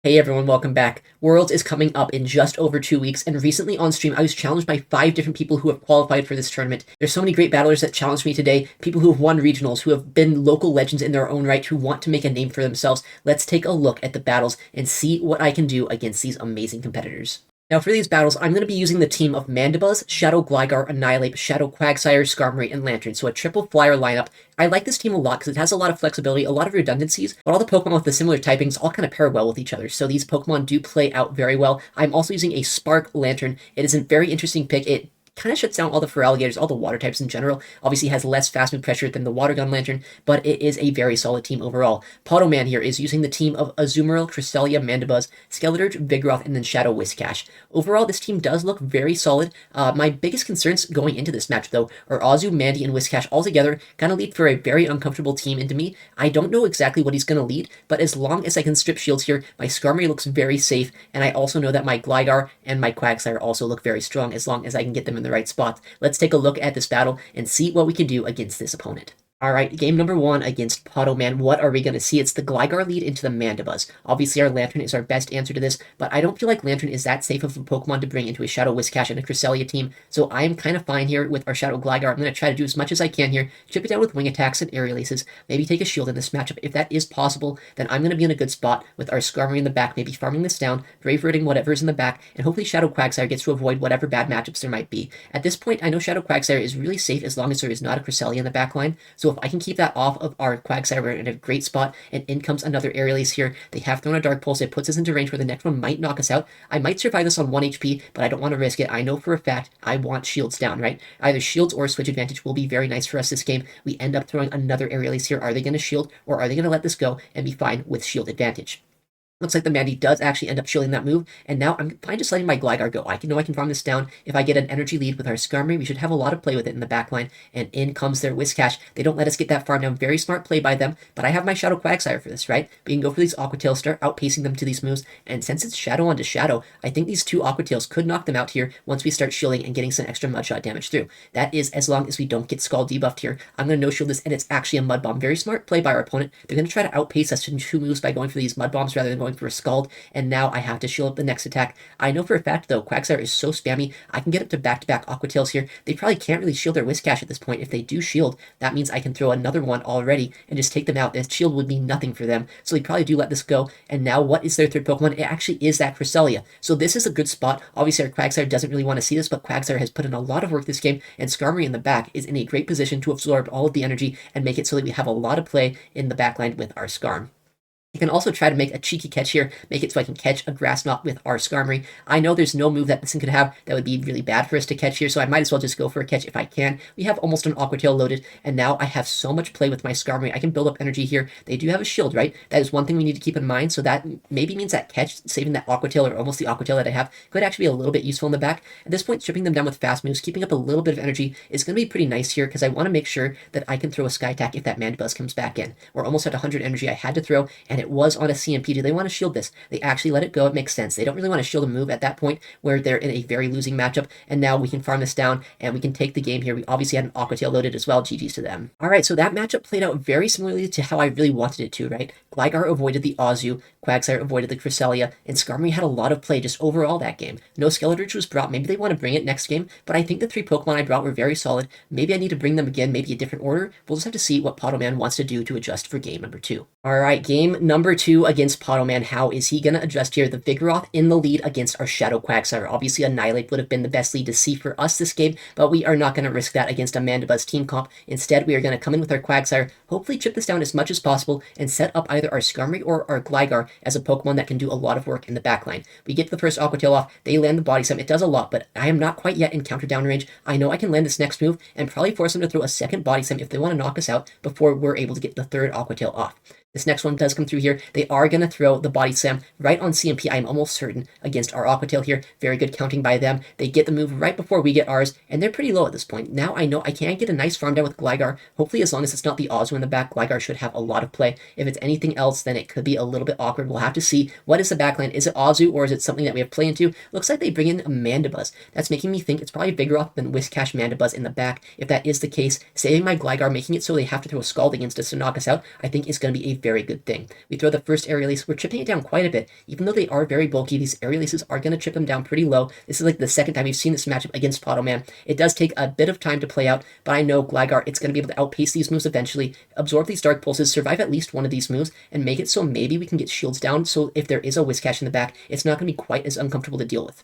Hey everyone, welcome back. Worlds is coming up in just over 2 weeks, and recently on stream I was challenged by 5 different people who have qualified for this tournament. There's so many great battlers that challenged me today, people who have won regionals, who have been local legends in their own right, who want to make a name for themselves. Let's take a look at the battles and see what I can do against these amazing competitors. Now for these battles, I'm going to be using the team of Mandibuzz, Shadow Gligar, Annihilate, Shadow Quagsire, Skarmory, and Lantern, so a triple flyer lineup. I like this team a lot because it has a lot of flexibility, a lot of redundancies, but all the Pokemon with the similar typings all kind of pair well with each other, so these Pokemon do play out very well. I'm also using a Spark Lantern. It is a very interesting pick. It kind of shuts down all the Feraligatrs, all the water types in general. Obviously has less fast move pressure than the Water Gun Lantern, but it is a very solid team overall. Poto Man here is using the team of Azumarill, Cresselia, Mandibuzz, Skeleturge, Vigoroth, and then Shadow Whiscash. Overall, this team does look very solid. My biggest concerns going into this match, though, are Azu, Mandy, and Whiscash all together kind of lead for a very uncomfortable team, and to me, I don't know exactly what he's going to lead, but as long as I can strip shields here, my Skarmory looks very safe, and I also know that my Gligar and my Quagsire also look very strong as long as I can get them in the right spot. Let's take a look at this battle and see what we can do against this opponent. Alright, game number 1 against Poto Man. What are we going to see? It's the Gligar lead into the Mandibuzz. Obviously, our Lantern is our best answer to this, but I don't feel like Lantern is that safe of a Pokemon to bring into a Shadow Whiscash and a Cresselia team, so I'm kind of fine here with our Shadow Gligar. I'm going to try to do as much as I can here, chip it down with Wing Attacks and Aerial Aces, maybe take a shield in this matchup. If that is possible, then I'm going to be in a good spot with our Skarmory in the back, maybe farming this down, Brave Birding whatever's in the back, and hopefully Shadow Quagsire gets to avoid whatever bad matchups there might be. At this point, I know Shadow Quagsire is really safe as long as there is not a Cresselia in the back line, so if I can keep that off of our Quagsire, we're in a great spot, and in comes another Aerial Ace here. They have thrown a Dark Pulse. It puts us into range where the next one might knock us out. I might survive this on 1 HP, but I don't want to risk it. I know for a fact I want shields down, right? Either shields or switch advantage will be very nice for us this game. We end up throwing another Aerial Ace here. Are they going to shield, or are they going to let this go and be fine with shield advantage? Looks like the Mandy does actually end up shielding that move, and now I'm fine just letting my Gligar go. I know I can farm this down. If I get an energy lead with our Skarmory, we should have a lot of play with it in the backline, and in comes their Whiscash. They don't let us get that farm down. Very smart play by them, but I have my Shadow Quagsire for this, right? We can go for these Aqua Tails, start outpacing them to these moves, and since it's Shadow onto Shadow, I think these 2 Aqua Tails could knock them out here once we start shielding and getting some extra Mud Shot damage through. That is as long as we don't get Scald debuffed here. I'm going to no-shield this, and it's actually a Mud Bomb. Very smart play by our opponent. They're going to try to outpace us in 2 moves by going for these Mud Bombs rather than going for a Scald, and now I have to shield up the next attack. I know for a fact, though, Quagsire is so spammy, I can get up to back-to-back Aqua Tails here. They probably can't really shield their Whiscash at this point. If they do shield, that means I can throw another one already and just take them out. This shield would mean nothing for them, so they probably do let this go. And now what is their third Pokemon? It actually is that Cresselia. So this is a good spot. Obviously, our Quagsire doesn't really want to see this, but Quagsire has put in a lot of work this game, and Skarmory in the back is in a great position to absorb all of the energy and make it so that we have a lot of play in the backline with our Skarm. You can also try to make a cheeky catch here, make it so I can catch a Grass Knot with our Skarmory. I know there's no move that this thing could have that would be really bad for us to catch here, so I might as well just go for a catch if I can. We have almost an Aqua Tail loaded, and now I have so much play with my Skarmory. I can build up energy here. They do have a shield, right? That is one thing we need to keep in mind, so that maybe means that catch, saving that Aqua Tail, or almost the Aqua Tail that I have, could actually be a little bit useful in the back. At this point, stripping them down with fast moves, keeping up a little bit of energy is going to be pretty nice here, because I want to make sure that I can throw a Sky Attack if that Mandibuzz comes back in. We're almost at 100 energy I had to throw, and it was on a CMP. Do they want to shield this? They actually let it go. It makes sense. They don't really want to shield a move at that point where they're in a very losing matchup, and now we can farm this down, and we can take the game here. We obviously had an Aqua Tail loaded as well. GG's to them. Alright, so that matchup played out very similarly to how I really wanted it to, right? Gligar avoided the Azu, Quagsire avoided the Cresselia, and Skarmory had a lot of play just overall that game. No Skeleturge was brought. Maybe they want to bring it next game, but I think the 3 Pokemon I brought were very solid. Maybe I need to bring them again, maybe a different order. We'll just have to see what Poto Man wants to do to adjust for game number 2. Alright, game number 2 against Poto Man. How is he going to adjust here? The Vigoroth in the lead against our Shadow Quagsire. Obviously, Annihilate would have been the best lead to see for us this game, but we are not going to risk that against a Mandibuzz team comp. Instead, we are going to come in with our Quagsire, hopefully chip this down as much as possible, and set up either our Skarmory or our Gligar as a Pokemon that can do a lot of work in the backline. We get the first Aqua Tail off, they land the Body Slam. It does a lot, but I am not quite yet in counter down range. I know I can land this next move and probably force them to throw a second Body Slam if they want to knock us out before we're able to get the third Aqua Tail off. This next one does come through here. They are going to throw the Body Slam right on CMP, I'm almost certain, against our Aqua Tail here. Very good counting by them. They get the move right before we get ours, and they're pretty low at this point. Now I know I can get a nice farm down with Gligar. Hopefully, as long as it's not the Azu in the back, Gligar should have a lot of play. If it's anything else, then it could be a little bit awkward. We'll have to see. What is the backline? Is it Azu, or is it something that we have play into? Looks like they bring in a Mandibuzz. That's making me think it's probably Vigoroth than Whiscash Mandibuzz in the back. If that is the case, saving my Gligar, making it so they have to throw a Scald against us to knock us out, I think is going to be a very good thing. We throw the first air release. We're chipping it down quite a bit. Even though they are very bulky, these air releases are going to chip them down pretty low. This is like the second time we've seen this matchup against Poto Man. It does take a bit of time to play out, but I know Gligar, it's going to be able to outpace these moves eventually, absorb these Dark Pulses, survive at least one of these moves, and make it so maybe we can get shields down, so if there is a Whiscash in the back, it's not going to be quite as uncomfortable to deal with.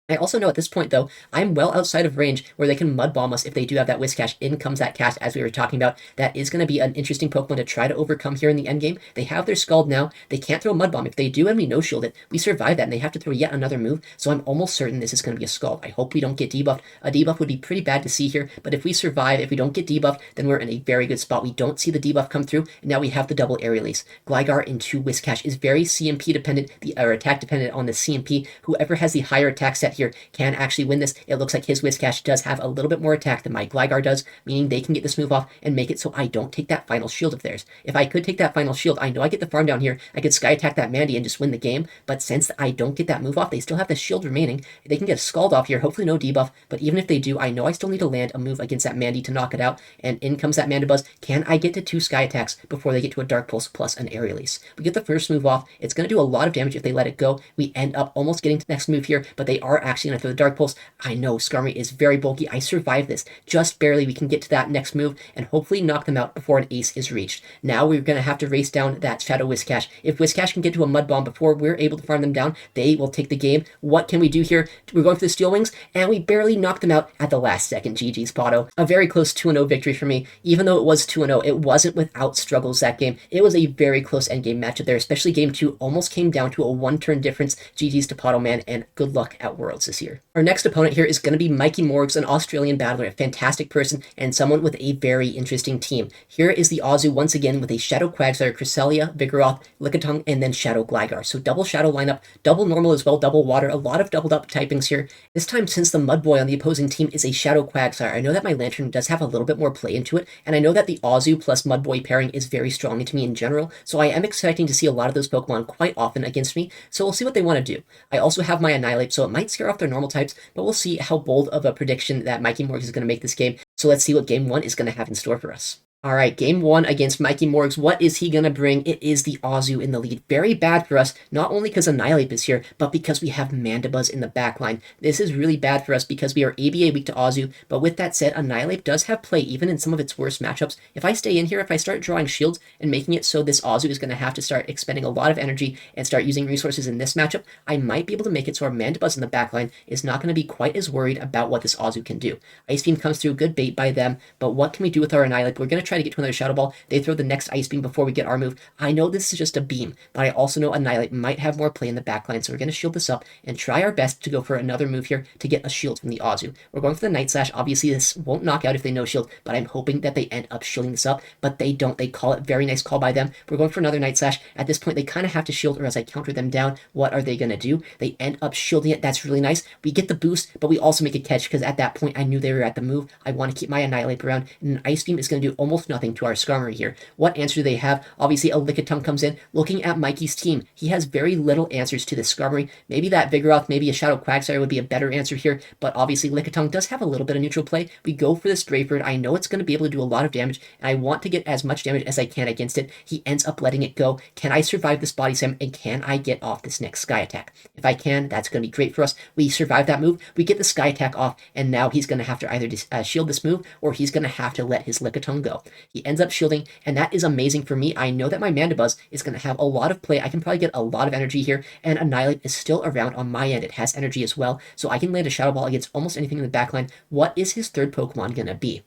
I also know at this point, though, I'm well outside of range where they can Mud Bomb us if they do have that Whiscash. In comes that cast, as we were talking about. That is going to be an interesting Pokemon to try to overcome here in the endgame. They have their Scald now. They can't throw Mud Bomb. If they do and we no-shield it, we survive that, and they have to throw yet another move, so I'm almost certain this is going to be a Scald. I hope we don't get debuffed. A debuff would be pretty bad to see here, but if we survive, if we don't get debuffed, then we're in a very good spot. We don't see the debuff come through, and now we have the double air release. Gligar into Whiscash is very CMP dependent, or attack dependent on the CMP. Whoever has the higher attack set here can actually win this. It looks like his Whiscash does have a little bit more attack than my Gligar does, meaning they can get this move off and make it so I don't take that final shield of theirs. If I could take that final shield, I know I get the farm down here. I could Sky Attack that Mandy and just win the game, but since I don't get that move off, they still have the shield remaining. They can get a Scald off here, hopefully no debuff, but even if they do, I know I still need to land a move against that Mandy to knock it out, and in comes that Mandibuzz. Can I get to 2 Sky Attacks before they get to a Dark Pulse plus an Air Release? We get the first move off. It's going to do a lot of damage if they let it go. We end up almost getting to the next move here, but they are actually going to throw the Dark Pulse. I know Skarmory is very bulky. I survived this. Just barely. We can get to that next move and hopefully knock them out before an ace is reached. Now we're going to have to race down that Shadow Whiscash. If Whiscash can get to a Mud Bomb before we're able to farm them down, they will take the game. What can we do here? We're going for the Steel Wings, and we barely knocked them out at the last second. GG's, Poto. A very close 2-0 victory for me. Even though it was 2-0, it wasn't without struggles that game. It was a very close endgame matchup there, especially game 2 almost came down to a 1-turn difference. GG's to Poto Man, and good luck at Worlds this year. Our next opponent here is going to be Mikey Morgs, an Australian battler, a fantastic person, and someone with a very interesting team. Here is the Azu once again with a Shadow Quagsire, Cresselia, Vigoroth, Lickitung, and then Shadow Gligar. So double Shadow lineup, double normal as well, double water, a lot of doubled up typings here. This time, since the Mud Boy on the opposing team is a Shadow Quagsire, I know that my Lantern does have a little bit more play into it, and I know that the Azu plus Mud Boy pairing is very strong into me in general, so I am expecting to see a lot of those Pokemon quite often against me, so we'll see what they want to do. I also have my Annihilate, so it might scare off their normal types, but we'll see how bold of a prediction that Mikey Morgs is going to make this game. So let's see what game 1 is going to have in store for us. All right, game 1 against Mikey Morgs. What is he going to bring? It is the Azu in the lead. Very bad for us, not only because Annihilate is here, but because we have Mandibuzz in the back line. This is really bad for us because we are ABA weak to Azu, but with that said, Annihilate does have play even in some of its worst matchups. If I stay in here, if I start drawing shields and making it so this Azu is going to have to start expending a lot of energy and start using resources in this matchup, I might be able to make it so our Mandibuzz in the back line is not going to be quite as worried about what this Azu can do. Ice Beam comes through, good bait by them, but what can we do with our Annihilate? We're going to try to get to another Shadow Ball. They throw the next Ice Beam before we get our move. I know this is just a beam, but I also know Annihilate might have more play in the backline, so we're going to shield this up and try our best to go for another move here to get a shield from the Azu. We're going for the Night Slash. Obviously, this won't knock out if they no shield, but I'm hoping that they end up shielding this up, but they don't. They call it. Very nice call by them. We're going for another Night Slash. At this point, they kind of have to shield or else I counter them down. What are they going to do? They end up shielding it. That's really nice. We get the boost, but we also make a catch because at that point, I knew they were at the move. I want to keep my Annihilate around, and an Ice Beam is going to do almost nothing to our Skarmory here. What answer do they have? Obviously, a Lickitung comes in. Looking at Mikey's team, he has very little answers to this Skarmory. Maybe that Vigoroth, maybe a Shadow Quagsire would be a better answer here, but obviously Lickitung does have a little bit of neutral play. We go for this Drayford. I know it's going to be able to do a lot of damage, and I want to get as much damage as I can against it. He ends up letting it go. Can I survive this Body Slam, and can I get off this next Sky Attack? If I can, that's going to be great for us. We survive that move. We get the Sky Attack off, and now he's going to have to either shield this move, or he's going to have to let his Lickitung go. He ends up shielding, and that is amazing for me. I know that my Mandibuzz is going to have a lot of play. I can probably get a lot of energy here, and Annihilate is still around on my end. It has energy as well, so I can land a Shadow Ball against almost anything in the backline. What is his third Pokemon going to be?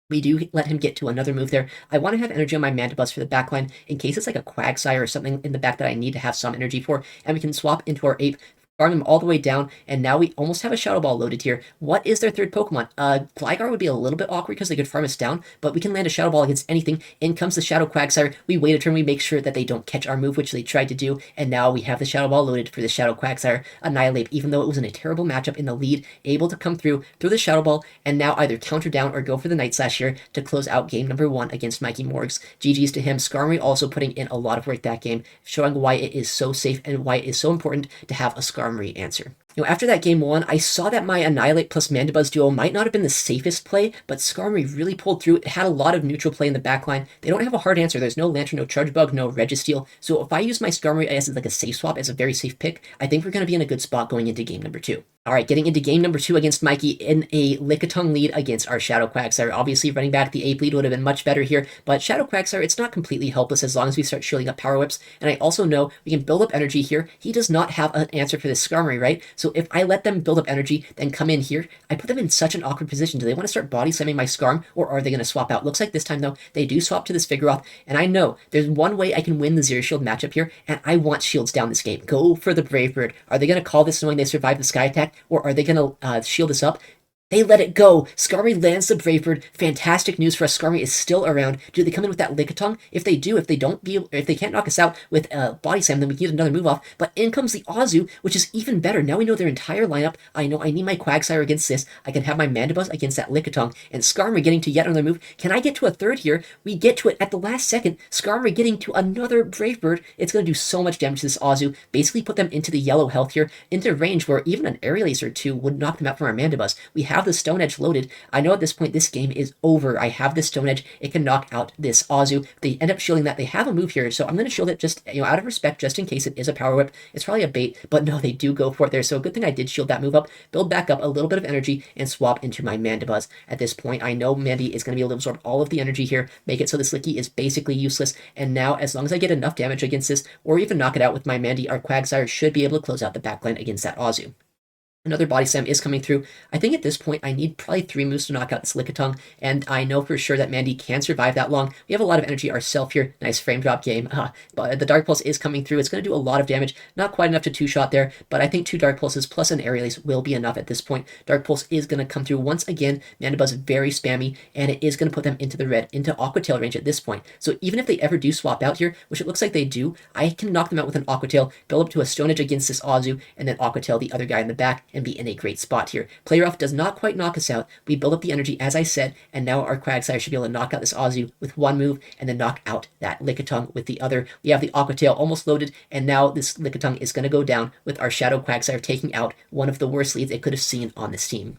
We do let him get to another move there. I want to have energy on my Mandibuzz for the backline in case it's like a Quagsire or something in the back that I need to have some energy for, and we can swap into our Ape, farm him all the way down, and now we almost have a Shadow Ball loaded here. What is their third Pokemon? Gligar would be a little bit awkward because they could farm us down, but we can land a Shadow Ball against anything. In comes the Shadow Quagsire. We wait a turn, we make sure that they don't catch our move, which they tried to do, and now we have the Shadow Ball loaded for the Shadow Quagsire. Annihilate, even though it was in a terrible matchup in the lead, able to come through the Shadow Ball, and now either counter down or go for the Night Slash here to close out game number 1 against Mikey Morgs. GG's to him. Skarmory also putting in a lot of work that game, showing why it is so safe and why it is so important to have a Skarmory answer. After that game 1, I saw that my Annihilate plus Mandibuzz duo might not have been the safest play, but Skarmory really pulled through. It had a lot of neutral play in the backline. They don't have a hard answer. There's no Lantern, no Charge Bug, no Registeel. So if I use my Skarmory as like a safe swap, as a very safe pick, I think we're going to be in a good spot going into game number 2. All right, getting into game number 2 against Mikey in a Lickitung lead against our Shadow Quagsire. Obviously, running back the Ape lead would have been much better here, but Shadow Quagsire, it's not completely helpless as long as we start shielding up Power Whips, and I also know we can build up energy here. He does not have an answer for this Skarmory, right? So if I let them build up energy, then come in here, I put them in such an awkward position. Do they want to start body slamming my Skarm, or are they going to swap out? Looks like this time, though, they do swap to this Vigoroth, and I know there's one way I can win the Zero Shield matchup here, and I want shields down this game. Go for the Brave Bird. Are they going to call this knowing they survived the Sky Attack, or are they going to shield us up? They let it go. Skarmory lands the Brave Bird. Fantastic news for us. Skarmory is still around. Do they come in with that Lickitung? If they do, if they can't knock us out with Body Slam, then we get another move off. But in comes the Azu, which is even better. Now we know their entire lineup. I know I need my Quagsire against this. I can have my Mandibuzz against that Lickitung. And Skarmory getting to yet another move. Can I get to a third here? We get to it at the last second. Skarmory getting to another Brave Bird. It's going to do so much damage to this Azu. Basically put them into the yellow health here, into range where even an Aerial Ace or two would knock them out from our Mandibuzz. We have the Stone Edge loaded. I know at this point this game is over. I have this Stone Edge. It can knock out this Azu. They end up shielding that. They have a move here, so I'm going to shield it just, out of respect, just in case it is a Power Whip. It's probably a bait, but no, they do go for it there. So good thing I did shield that move up, build back up a little bit of energy, and swap into my Mandibuzz. At this point, I know Mandy is going to be able to absorb all of the energy here, make it so this Licky is basically useless, and now as long as I get enough damage against this, or even knock it out with my Mandy, our Quagsire should be able to close out the backline against that Azu. Another Body Slam is coming through. I think at this point I need probably 3 moves to knock out this Lickitung, and I know for sure that Mandy can survive that long. We have a lot of energy ourselves here. Nice frame drop game. But the Dark Pulse is coming through. It's going to do a lot of damage. Not quite enough to 2-shot there, but I think 2 Dark Pulses plus an Aerial Ace will be enough at this point. Dark Pulse is going to come through once again. Mandibuzz is very spammy, and it is going to put them into the red, into Aqua Tail range at this point. So even if they ever do swap out here, which it looks like they do, I can knock them out with an Aqua Tail, build up to a Stone Edge against this Azu, and then Aqua Tail the other guy in the back, and be in a great spot here. Play Rough does not quite knock us out. We build up the energy, as I said, and now our Quagsire should be able to knock out this Azu with 1 move, and then knock out that Lickitung with the other. We have the Aqua Tail almost loaded, and now this Lickitung is going to go down with our Shadow Quagsire taking out one of the worst leads it could have seen on this team.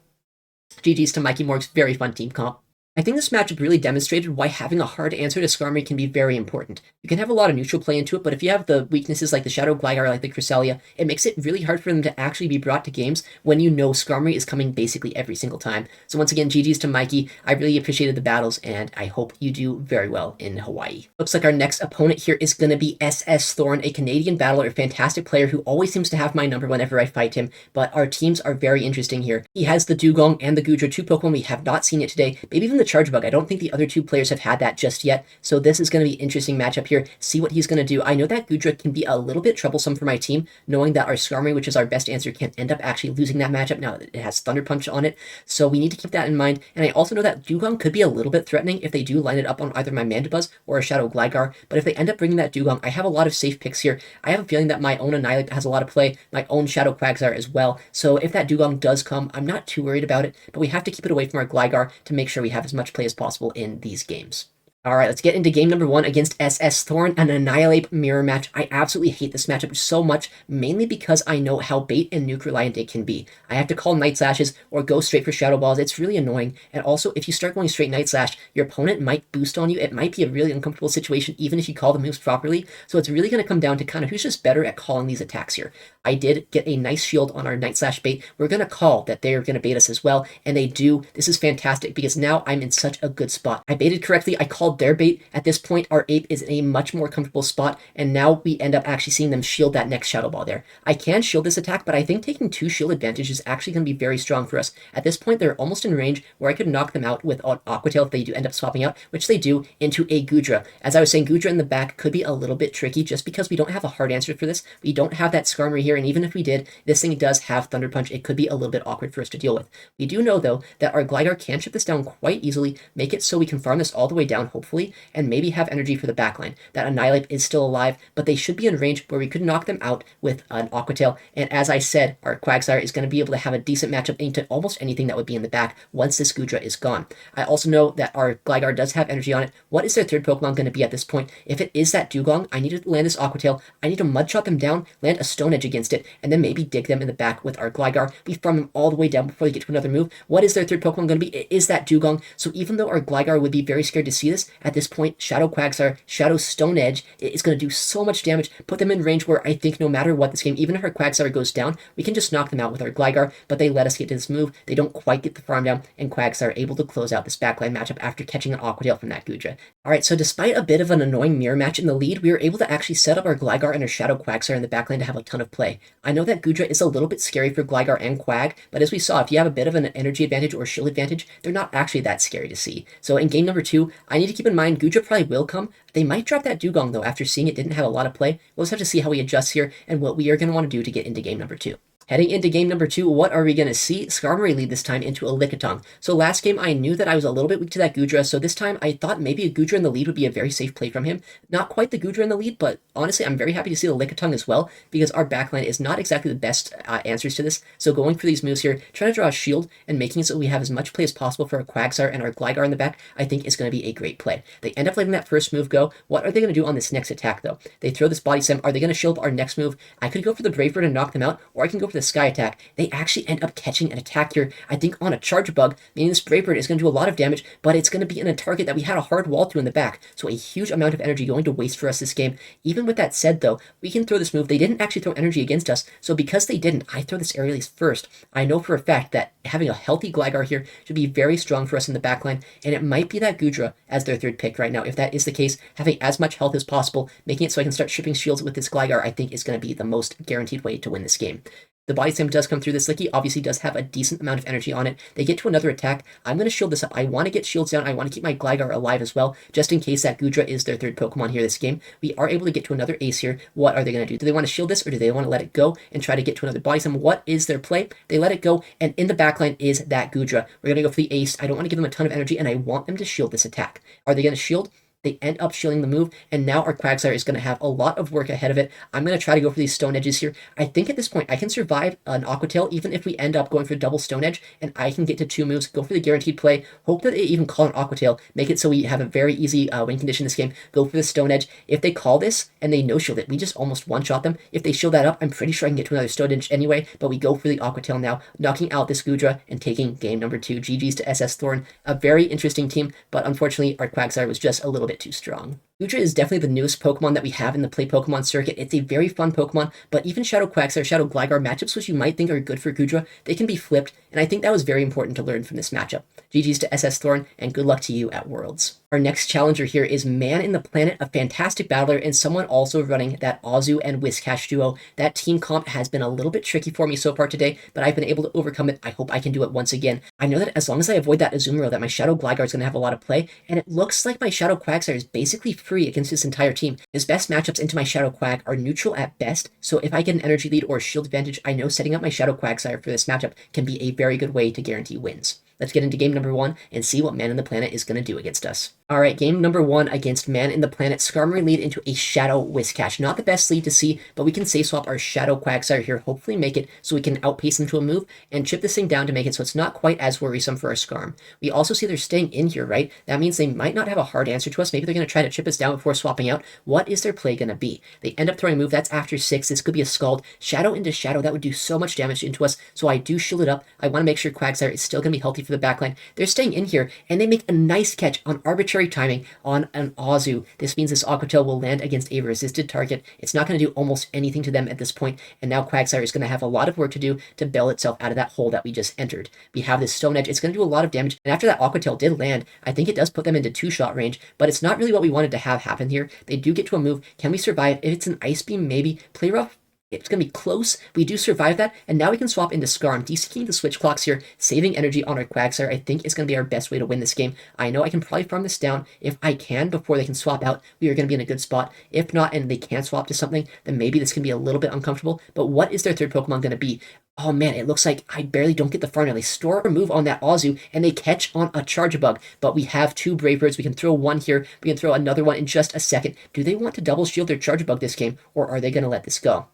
GG's to Mikey Morgs. Very fun team comp. I think this matchup really demonstrated why having a hard answer to Skarmory can be very important. You can have a lot of neutral play into it, but if you have the weaknesses like the Shadow Gligar, like the Cresselia, it makes it really hard for them to actually be brought to games when you know Skarmory is coming basically every single time. So once again, GG's to Mikey. I really appreciated the battles, and I hope you do very well in Hawaii. Looks like our next opponent here is going to be SS Thorn, a Canadian battler, a fantastic player who always seems to have my number whenever I fight him, but our teams are very interesting here. He has the Dugong and the Goodra, 2 Pokemon we have not seen yet today, maybe even the Charge Bug. I don't think the other 2 players have had that just yet, so this is going to be an interesting matchup here. See what he's going to do. I know that Goodra can be a little bit troublesome for my team, knowing that our Skarmory, which is our best answer, can end up actually losing that matchup now that it has Thunder Punch on it, so we need to keep that in mind. And I also know that Dugong could be a little bit threatening if they do line it up on either my Mandibuzz or a Shadow Gligar, but if they end up bringing that Dugong, I have a lot of safe picks here. I have a feeling that my own Annihilate has a lot of play, my own Shadow Quagsire as well, so if that Dugong does come, I'm not too worried about it, but we have to keep it away from our Gligar to make sure we have as much play as possible in these games. Alright, let's get into game number 1 against SS Thorn, an Annihilate mirror match. I absolutely hate this matchup so much, mainly because I know how bait and nuke reliant it can be. I have to call Night Slashes or go straight for Shadow Balls. It's really annoying, and also if you start going straight Night Slash, your opponent might boost on you. It might be a really uncomfortable situation even if you call the moves properly, so it's really going to come down to kind of who's just better at calling these attacks here. I did get a nice shield on our Night Slash bait. We're going to call that they're going to bait us as well, and they do. This is fantastic because now I'm in such a good spot. I baited correctly, I called their bait. At this point, our Ape is in a much more comfortable spot, and now we end up actually seeing them shield that next Shadow Ball there. I can shield this attack, but I think taking 2 shield advantage is actually going to be very strong for us. At this point, they're almost in range where I could knock them out with an Aqua Tail if they do end up swapping out, which they do, into a Goodra. As I was saying, Goodra in the back could be a little bit tricky just because we don't have a hard answer for this. We don't have that Skarmory here, and even if we did, this thing does have Thunder Punch. It could be a little bit awkward for us to deal with. We do know, though, that our Gligar can chip this down quite easily, make it so we can farm this all the way down, hopefully hopefully, and maybe have energy for the backline. That Annihilate is still alive, but they should be in range where we could knock them out with an Aqua Tail. And as I said, our Quagsire is going to be able to have a decent matchup into almost anything that would be in the back once this Goodra is gone. I also know that our Gligar does have energy on it. What is their third Pokemon going to be at this point? If it is that Dugong, I need to land this Aqua Tail. I need to Mud Shot them down, land a Stone Edge against it, and then maybe dig them in the back with our Gligar. We farm them all the way down before they get to another move. What is their third Pokemon going to be? It is that Dugong. So even though our Gligar would be very scared to see this, at this point, Shadow Quagsire, Shadow Stone Edge is going to do so much damage, put them in range where I think no matter what this game, even if our Quagsire goes down, we can just knock them out with our Gligar, but they let us get to this move. They don't quite get the farm down, and Quagsire are able to close out this backline matchup after catching an Aqua Tail from that Goodra. Alright, so despite a bit of an annoying mirror match in the lead, we were able to actually set up our Gligar and our Shadow Quagsire in the backline to have a ton of play. I know that Goodra is a little bit scary for Gligar and Quag, but as we saw, if you have a bit of an energy advantage or shield advantage, they're not actually that scary to see. So in game number 2, I need to keep in mind Goodra probably will come. They might drop that Dugong though after seeing it didn't have a lot of play. We'll just have to see how we adjust here and what we are going to want to do to get into game number 2. Heading into game number 2, what are we going to see? Skarmory lead this time into a Lickitung. So last game, I knew that I was a little bit weak to that Goodra, so this time I thought maybe a Goodra in the lead would be a very safe play from him. Not quite the Goodra in the lead, but honestly, I'm very happy to see the Lickitung as well, because our backline is not exactly the best answers to this. So going for these moves here, trying to draw a shield and making it so we have as much play as possible for our Quagsire and our Gligar in the back, I think is going to be a great play. They end up letting that first move go. What are they going to do on this next attack, though? They throw this Body Slam. Are they going to shield our next move? I could go for the Brave Bird and knock them out, or I can go for the Sky Attack. They actually end up catching an attack here, I think on a Charge Bug, meaning this Brave Bird is going to do a lot of damage, but it's going to be in a target that we had a hard wall to in the back, so a huge amount of energy going to waste for us this game. Even with that said though, we can throw this move. They didn't actually throw energy against us, so because they didn't, I throw this Aerial Ace first. I know for a fact that having a healthy Gligar here should be very strong for us in the backline, and it might be that Goodra as their third pick right now. If that is the case, having as much health as possible, making it so I can start shipping shields with this Gligar, I think is going to be the most guaranteed way to win this game. The Body Slam does come through. This Licky obviously does have a decent amount of energy on it. They get to another attack. I'm going to shield this up. I want to get shields down. I want to keep my Gligar alive as well, just in case that Goodra is their third Pokemon here this game. We are able to get to another Ace here. What are they going to do? Do they want to shield this, or do they want to let it go and try to get to another Body Slam? What is their play? They let it go, and in the backline is that Goodra. We're going to go for the Ace. I don't want to give them a ton of energy, and I want them to shield this attack. Are they going to shield? They end up shielding the move, and now our Quagsire is going to have a lot of work ahead of it. I'm going to try to go for these Stone Edges here. I think at this point I can survive an Aqua Tail even if we end up going for double Stone Edge, and I can get to 2 moves, go for the guaranteed play, hope that they even call an Aqua Tail, make it so we have a very easy win condition this game, go for the Stone Edge. If they call this and they no-shield it, we just almost one-shot them. If they shield that up, I'm pretty sure I can get to another Stone Edge anyway, but we go for the Aqua Tail now, knocking out this Goodra and taking game number 2. GG's to SS Thorn. A very interesting team, but unfortunately our Quagsire was just a little bit too strong. Goodra is definitely the newest Pokemon that we have in the Play Pokemon circuit. It's a very fun Pokemon, but even Shadow Quagsire, Shadow Gligar matchups, which you might think are good for Goodra, they can be flipped, and I think that was very important to learn from this matchup. GG's to SS Thorn, and good luck to you at Worlds. Our next challenger here is Man in the Planet, a fantastic battler, and someone also running that Azu and Whiscash duo. That team comp has been a little bit tricky for me so far today, but I've been able to overcome it. I hope I can do it once again. I know that as long as I avoid that Azumarill, that my Shadow Gligar is going to have a lot of play, and it looks like my Shadow Quagsire is basically free against this entire team. His best matchups into my Shadow Quag are neutral at best, so if I get an energy lead or shield advantage, I know setting up my Shadow Quagsire for this matchup can be a very good way to guarantee wins. Let's get into game number 1 and see what Man in the Planet is going to do against us. Alright, game number 1 against Man in the Planet. Skarmory lead into a Shadow Whiscash. Not the best lead to see, but we can safe swap our Shadow Quagsire here, hopefully make it so we can outpace them to a move and chip this thing down to make it so it's not quite as worrisome for our Skarm. We also see they're staying in here, right? That means they might not have a hard answer to us. Maybe they're going to try to chip us down before swapping out. What is their play going to be? They end up throwing a move that's after 6. This could be a Scald. Shadow into Shadow, that would do so much damage into us, so I do shield it up. I want to make sure Quagsire is still going to be healthy for the backline. They're staying in here, and they make a nice catch on arbitrary timing on an Azu. This means this Aqua Tail will land against a resisted target. It's not going to do almost anything to them at this point, and now Quagsire is going to have a lot of work to do to bail itself out of that hole that we just entered. We have this Stone Edge. It's going to do a lot of damage, and after that Aqua Tail did land, I think it does put them into 2-shot range, but it's not really what we wanted to have happen here. They do get to a move. Can we survive? If it's an Ice Beam, maybe. Play Rough It's going to be close. We do survive that, and now we can swap into Scar. I'm deseeking the switch clocks here, saving energy on our Quagsire. I think is going to be our best way to win this game. I know I can probably farm this down if I can before they can swap out. We are going to be in a good spot. If not, and they can't swap to something, then maybe this can be a little bit uncomfortable. But what is their third Pokemon going to be? Oh man, it looks like I barely don't get the farm now. They store a move on that Azu, and they catch on a Charjabug. But we have 2 Brave Birds. We can throw one here. We can throw another one in just a second. Do they want to double shield their Charjabug this game, or are they going to let this go?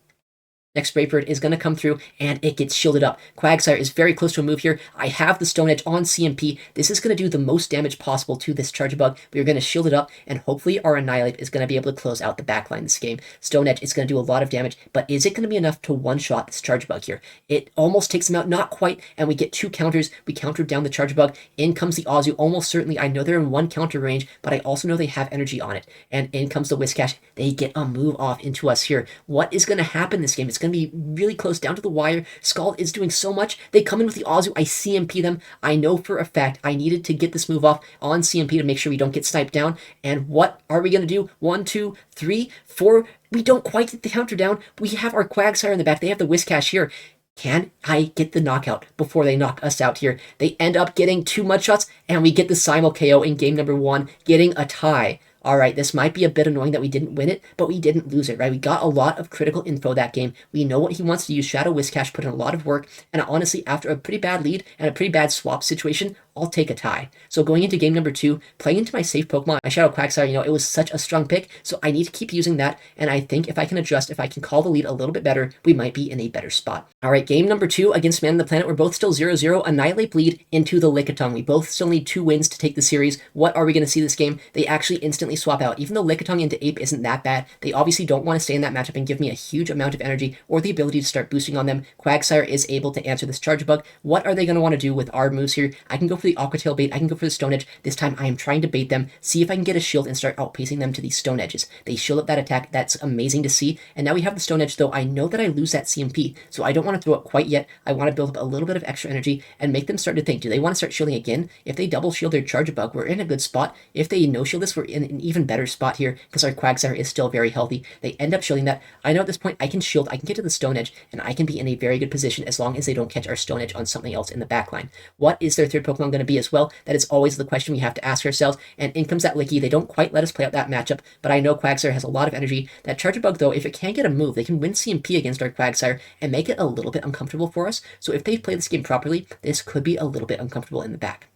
Next Brave Bird is going to come through, and it gets shielded up. Quagsire is very close to a move here. I have the Stone Edge on CMP. This is going to do the most damage possible to this Charjabug. We are going to shield it up, and hopefully our Annihilate is going to be able to close out the backline this game. Stone Edge is going to do a lot of damage, but is it going to be enough to one-shot this Charjabug here? It almost takes him out, not quite, and we get 2 counters. We counter down the Charjabug. In comes the Azu, almost certainly. I know they're in 1 counter range, but I also know they have energy on it. And in comes the Whiscash. They get a move off into us here. What is going to happen this game? It's going to be really close down to the wire. Scald is doing so much. They come in with the Azu. I CMP them. I know for a fact I needed to get this move off on CMP to make sure we don't get sniped down. And what are we going to do? 1, 2, 3, 4. We don't quite get the counter down. We have our Quagsire in the back. They have the Whiscash here. Can I get the knockout before they knock us out here? They end up getting 2 Mudshots, and we get the Simul KO in game number 1, getting a tie. All right, this might be a bit annoying that we didn't win it, but we didn't lose it, right? We got a lot of critical info that game. We know what he wants to use. Shadow Whiscash put in a lot of work, and honestly, after a pretty bad lead and a pretty bad swap situation, I'll take a tie. So going into game number 2, playing into my safe Pokemon, my Shadow Quagsire, it was such a strong pick, so I need to keep using that, and I think if I can adjust, if I can call the lead a little bit better, we might be in a better spot. All right, game number 2 against Man on the Planet. We're both still 0-0. Annihilate bleed into the Lickitung. We both still need 2 wins to take the series. What are we going to see this game? They actually instantly swap out. Even though Lickitung into Ape isn't that bad, they obviously don't want to stay in that matchup and give me a huge amount of energy or the ability to start boosting on them. Quagsire is able to answer this Charjabug. What are they going to want to do with our moves here? I can go for the Aqua Tail bait. I can go for the Stone Edge. This time I am trying to bait them, see if I can get a shield and start outpacing them to these Stone Edges. They shield up that attack. That's amazing to see. And now we have the Stone Edge, though I know that I lose that CMP, so I don't want to throw it quite yet. I want to build up a little bit of extra energy and make them start to think, do they want to start shielding again? If they double shield their Charjabug, we're in a good spot. If they no shield this, we're in an even better spot here because our Quagsire is still very healthy. They end up shielding that. I know at this point I can shield, I can get to the Stone Edge, and I can be in a very good position as long as they don't catch our Stone Edge on something else in the backline. What is their third Pokemon going to be as well? That is always the question we have to ask ourselves, and in comes that Licky. They don't quite let us play out that matchup, but I know Quagsire has a lot of energy. That Charjabug, though, if it can get a move, they can win CMP against our Quagsire and make it a little bit uncomfortable for us. So if they play this game properly, this could be a little bit uncomfortable in the back.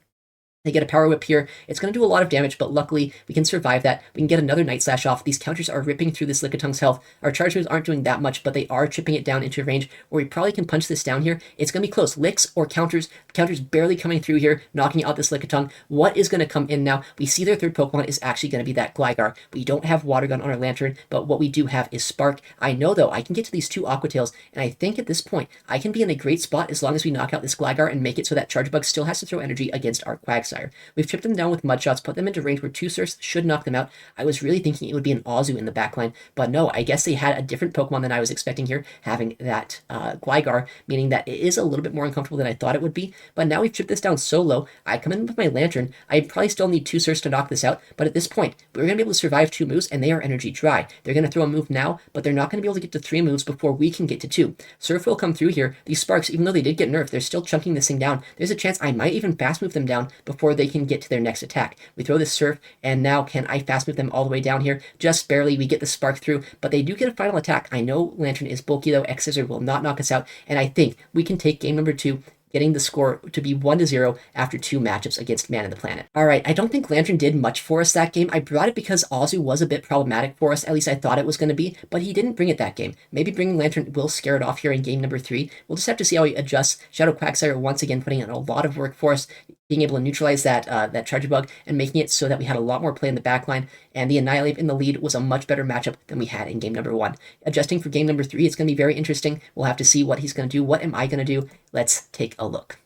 They get a Power Whip here. It's going to do a lot of damage, but luckily we can survive that. We can get another Night Slash off. These counters are ripping through this Lickitung's health. Our charge moves aren't doing that much, but they are chipping it down into a range where we probably can punch this down here. It's going to be close. Licks or counters. Counters barely coming through here, knocking out this Lickitung. What is going to come in now? We see their third Pokemon is actually going to be that Gligar. We don't have Water Gun on our Lantern, but what we do have is Spark. I know, though, I can get to these 2 Aqua Tails, and I think at this point I can be in a great spot as long as we knock out this Gligar and make it so that Charjabug still has to throw energy against our Quagsire. We've chipped them down with Mudshots, put them into range where 2 Surfs should knock them out. I was really thinking it would be an Azu in the backline, but no, I guess they had a different Pokemon than I was expecting here, having that Gligar, meaning that it is a little bit more uncomfortable than I thought it would be. But now we've chipped this down so low, I come in with my Lantern. I probably still need 2 Surfs to knock this out, but at this point, we're going to be able to survive 2 moves, and they are energy dry. They're going to throw a move now, but they're not going to be able to get to 3 moves before we can get to 2. Surf will come through here. These Sparks, even though they did get nerfed, they're still chunking this thing down. There's a chance I might even fast move them down before they can get to their next attack. We throw this Surf, and now can I fast move them all the way down here? Just barely. We get the Spark through, but they do get a final attack. I know Lantern is bulky, though. X-Scissor will not knock us out, and I think we can take game number 2, getting the score to be 1-0 after 2 matchups against Man on the Planet. All right, I don't think Lantern did much for us that game. I brought it because Azu was a bit problematic for us, at least I thought it was going to be, but he didn't bring it that game. Maybe bringing Lantern will scare it off here in game number 3. We'll just have to see how he adjusts. Shadow Quagsire once again putting in a lot of work for us, being able to neutralize that Charjabug and making it so that we had a lot more play in the backline, and the Annihilate in the lead was a much better matchup than we had in game number 1. Adjusting for game number 3, it's going to be very interesting. We'll have to see what he's going to do. What am I going to do? Let's take a look.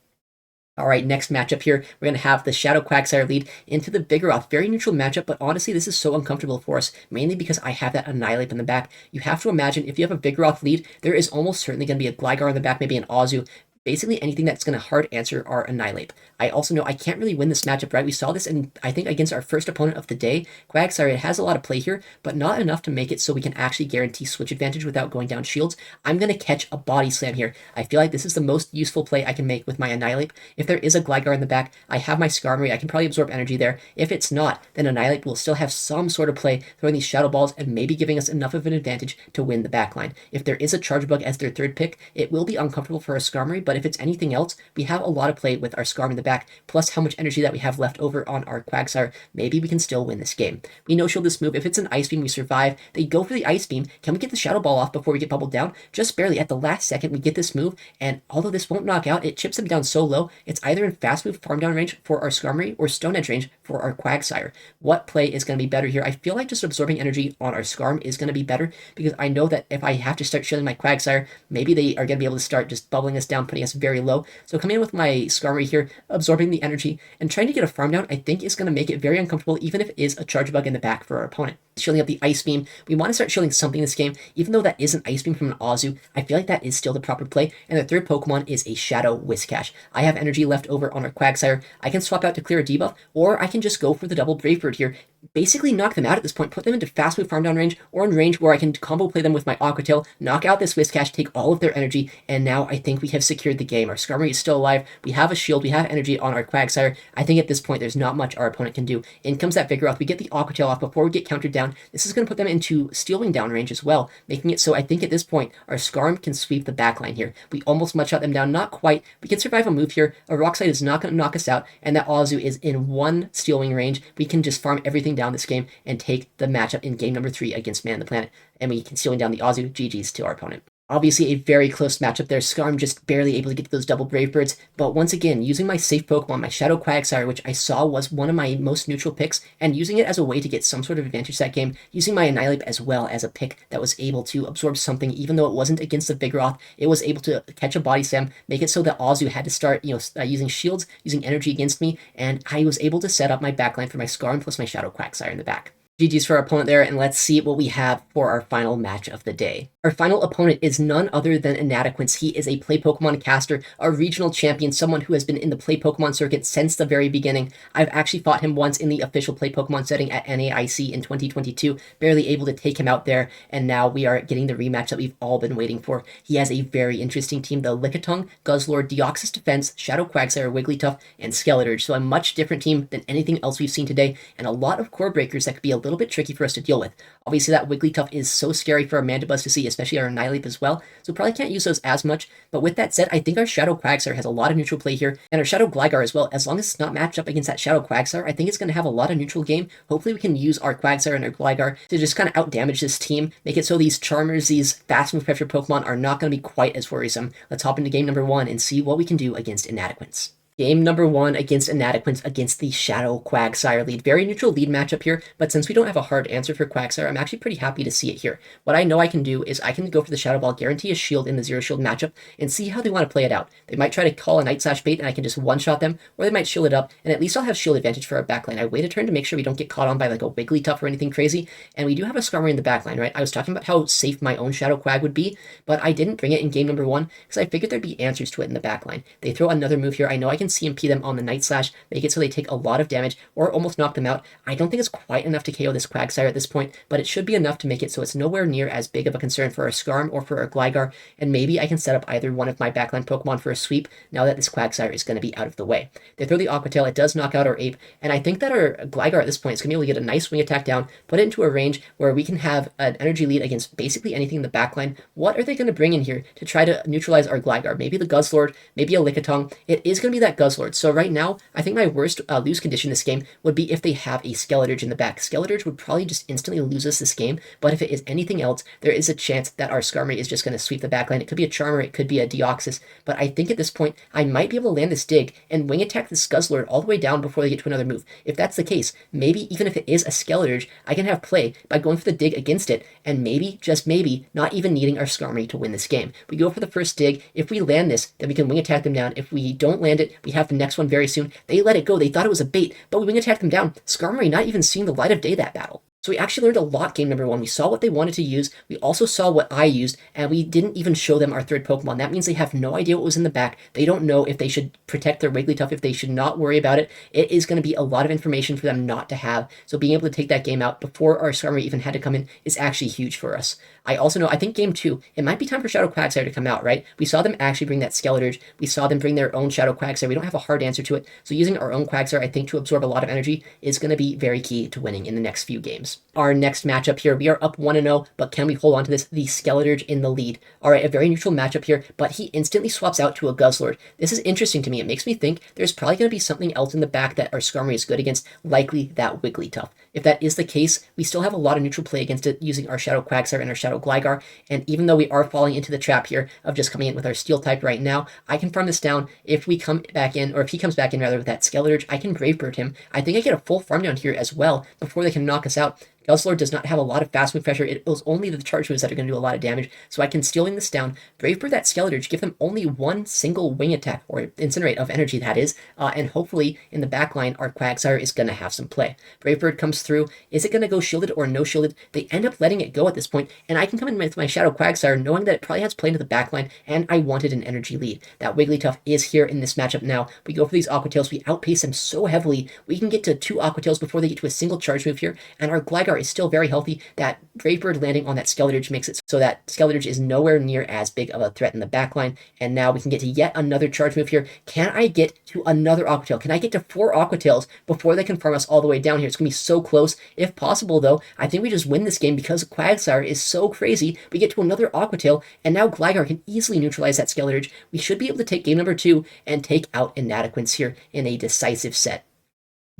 All right, next matchup here, we're going to have the Shadow Quagsire lead into the Vigoroth. Very neutral matchup, but honestly, this is so uncomfortable for us, mainly because I have that Annihilate in the back. You have to imagine, if you have a Vigoroth lead, there is almost certainly going to be a Gligar in the back, maybe an Azu. basically anything that's going to hard answer our Annihilate. I also know I can't really win this matchup, right? We saw this in, I think, against our first opponent of the day. Quagsire, it has a lot of play here, but not enough to make it so we can actually guarantee switch advantage without going down shields. I'm going to catch a body slam here. I feel like this is the most useful play I can make with my Annihilate. If there is a Gligar in the back, I have my Skarmory. I can probably absorb energy there. If it's not, then Annihilate will still have some sort of play, throwing these Shadow Balls and maybe giving us enough of an advantage to win the backline. If there is a Charge Bug as their third pick, it will be uncomfortable for our Skarmory, but if it's anything else, we have a lot of play with our Skarm in the back, plus how much energy that we have left over on our Quagsire. Maybe we can still win this game. We no-shield this move. If it's an Ice Beam, we survive. They go for the Ice Beam. Can we get the Shadow Ball off before we get bubbled down? Just barely. At the last second, we get this move, and although this won't knock out, it chips him down so low, it's either in Fast Move farm down range for our Skarmory or Stone Edge range for our Quagsire. What play is going to be better here? I feel like just absorbing energy on our Skarm is going to be better, because I know that if I have to start shielding my Quagsire, maybe they are going to be able to start just bubbling us down, putting us very low. So coming in with my Skarmory here, absorbing the energy, and trying to get a farm down, I think is going to make it very uncomfortable, even if it is a Charge Bug in the back for our opponent. Shielding up the Ice Beam, we want to start shielding something in this game, even though that is an Ice Beam from an Azu. I feel like that is still the proper play, and the third Pokemon is a Shadow Whiscash. I have energy left over on our Quagsire. I can swap out to clear a debuff, or I can just go for the double Brave Bird here. Basically knock them out at this point, put them into fast move farm down range, or in range where I can combo play them with my Aqua Tail, knock out this Whiscash, take all of their energy, and now I think we have secured the game. Our Skarmory is still alive, we have a shield, we have energy on our Quagsire. I think at this point there's not much our opponent can do. In comes that Vigoroth, we get the Aqua Tail off before we get countered down. This is going to put them into Steel Wing down range as well, making it so I think at this point our Skarm can sweep the backline here. We almost shot them down, not quite. We can survive a move here. A Rock Slide is not going to knock us out, and that Azu is in one Steel Wing range. We can just farm everything down this game and take the matchup in game number 3 against Man the Planet, and we can Stealing down the Azu. GG's to our opponent. Obviously a very close matchup there. Skarm just barely able to get to those double Brave Birds, but once again, using my safe Pokemon, my Shadow Quagsire, which I saw was one of my most neutral picks, and using it as a way to get some sort of advantage that game, using my Annihilate as well as a pick that was able to absorb something, even though it wasn't against the Vigoroth, it was able to catch a Body Slam, make it so that Azu had to start, using shields, using energy against me, and I was able to set up my backline for my Skarm plus my Shadow Quagsire in the back. GG's for our opponent there, and let's see what we have for our final match of the day. Our final opponent is none other than Inadequance. He is a Play Pokemon caster, a regional champion, someone who has been in the Play Pokemon circuit since the very beginning. I've actually fought him once in the official Play Pokemon setting at NAIC in 2022, barely able to take him out there, and now we are getting the rematch that we've all been waiting for. He has a very interesting team, the Lickitung, Guzzlord, Deoxys Defense, Shadow Quagsire, Wigglytuff, and Skeleturge, so a much different team than anything else we've seen today, and a lot of core breakers that could be a little bit tricky for us to deal with. Obviously that Wigglytuff is so scary for our Mandibuzz to see, especially our Annihilate as well, so probably can't use those as much, but with that said, I think our Shadow Quagsire has a lot of neutral play here, and our Shadow Gligar as well. As long as it's not matched up against that Shadow Quagsire, I think it's going to have a lot of neutral game. Hopefully we can use our Quagsire and our Gligar to just kind of out-damage this team, make it so these Charmers, these fast move pressure Pokemon are not going to be quite as worrisome. Let's hop into game number 1 and see what we can do against Inadequance. Game number 1 against Inadequance against the Shadow Quagsire lead. Very neutral lead matchup here, but since we don't have a hard answer for Quagsire, I'm actually pretty happy to see it here. What I know I can do is I can go for the Shadow Ball, guarantee a shield in the Zero Shield matchup, and see how they want to play it out. They might try to call a Night Slash bait and I can just one-shot them, or they might shield it up, and at least I'll have shield advantage for our backline. I wait a turn to make sure we don't get caught on by like a Wigglytuff or anything crazy, and we do have a Skarmory in the backline, right? I was talking about how safe my own Shadow Quag would be, but I didn't bring it in game number 1 because I figured there'd be answers to it in the backline. They throw another move here. I know I can CMP them on the Night Slash, make it so they take a lot of damage or almost knock them out. I don't think it's quite enough to KO this Quagsire at this point, but it should be enough to make it so it's nowhere near as big of a concern for our Skarm or for our Gligar, and maybe I can set up either one of my backline Pokemon for a sweep now that this Quagsire is going to be out of the way. They throw the Aqua Tail, it does knock out our Ape, and I think that our Gligar at this point is going to be able to get a nice wing attack down, put it into a range where we can have an energy lead against basically anything in the backline. What are they going to bring in here to try to neutralize our Gligar? Maybe the Guzzlord, maybe a Lickitung. It is going to be that Guzzlord, so right now I think my worst lose condition this game would be if they have a Skeleturge in the back. Skeleturge would probably just instantly lose us this game, but if it is anything else, there is a chance that our Skarmory is just going to sweep the backline. It could be a Charmer, it could be a Deoxys, but I think at this point, I might be able to land this dig and wing attack this Guzzlord all the way down before they get to another move. If that's the case, maybe even if it is a Skeleturge, I can have play by going for the dig against it, and maybe, just maybe, not even needing our Skarmory to win this game. We go for the first dig. If we land this, then we can wing attack them down. If we don't land it, we have the next one very soon. They let it go. They thought it was a bait, but we wing attack them down. Skarmory not even seeing the light of day that battle. So we actually learned a lot game number 1. We saw what they wanted to use. We also saw what I used, and we didn't even show them our third Pokemon. That means they have no idea what was in the back. They don't know if they should protect their Wigglytuff, if they should not worry about it. It is going to be a lot of information for them not to have. So being able to take that game out before our Skarmory even had to come in is actually huge for us. I also know, I think game 2, it might be time for Shadow Quagsire to come out, right? We saw them actually bring that Skeleturge. We saw them bring their own Shadow Quagsire. We don't have a hard answer to it. So using our own Quagsire, I think, to absorb a lot of energy is going to be very key to winning in the next few games. Our next matchup here, we are up 1-0, but can we hold on to this? The Skeleturge in the lead. All right, a very neutral matchup here, but he instantly swaps out to a Guzzlord. This is interesting to me. It makes me think there's probably going to be something else in the back that our Skarmory is good against, likely that Wigglytuff. If that is the case, we still have a lot of neutral play against it using our Shadow Quagsire and our Shadow Gligar, and even though we are falling into the trap here of just coming in with our Steel type right now, I can farm this down. If we come back in, or if he comes back in rather with that Skeleturge, I can Brave Bird him. I think I get a full farm down here as well before they can knock us out. Guzzlord does not have a lot of fast move pressure. It was only the charge moves that are going to do a lot of damage, so I can Steel Wing this down, Brave Bird that Skeleturge, give them only one single wing attack, or Incinerate of energy that is, and hopefully in the back line our Quagsire is going to have some play. Brave Bird comes through. Is it going to go shielded or no shielded? They end up letting it go at this point, and I can come in with my Shadow Quagsire knowing that it probably has play into the back line, and I wanted an energy lead. That Wigglytuff is here in this matchup now. We go for these Aqua Tails. We outpace them so heavily. We can get to 2 Aqua Tails before they get to a single charge move here, and our Gligar is still very healthy. That Brave Bird landing on that Skeleturge makes it so that Skeleturge is nowhere near as big of a threat in the backline. And now we can get to yet another charge move here. Can I get to another Aqua Tail? Can I get to 4 Aqua Tails before they can farm us all the way down here? It's going to be so close. If possible, though, I think we just win this game because Quagsire is so crazy. We get to another Aqua Tail, and now Gligar can easily neutralize that Skeleturge. We should be able to take game number 2 and take out Inadequance here in a decisive set.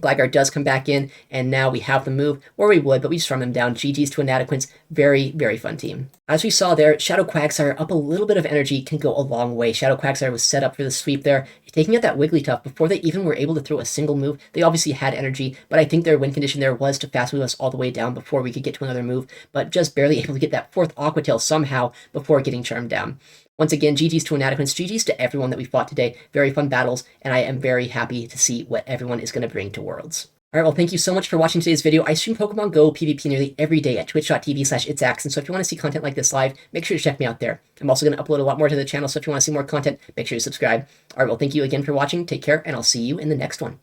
Gligar does come back in, and now we have the move, or we would, but we just farm them down. GG's to Inadequance. Very, very fun team. As we saw there, Shadow Quagsire up a little bit of energy can go a long way. Shadow Quagsire was set up for the sweep there, taking out that Wigglytuff before they even were able to throw a single move. They obviously had energy, but I think their win condition there was to fast move us all the way down before we could get to another move, but just barely able to get that 4th Aqua Tail somehow before getting charmed down. Once again, GG's to Inadequance, GG's to everyone that we fought today. Very fun battles, and I am very happy to see what everyone is going to bring to Worlds. Alright, well, thank you so much for watching today's video. I stream Pokemon Go PvP nearly every day at twitch.tv/ItsAXN, so if you want to see content like this live, make sure to check me out there. I'm also going to upload a lot more to the channel, so if you want to see more content, make sure to subscribe. Alright, well, thank you again for watching. Take care, and I'll see you in the next one.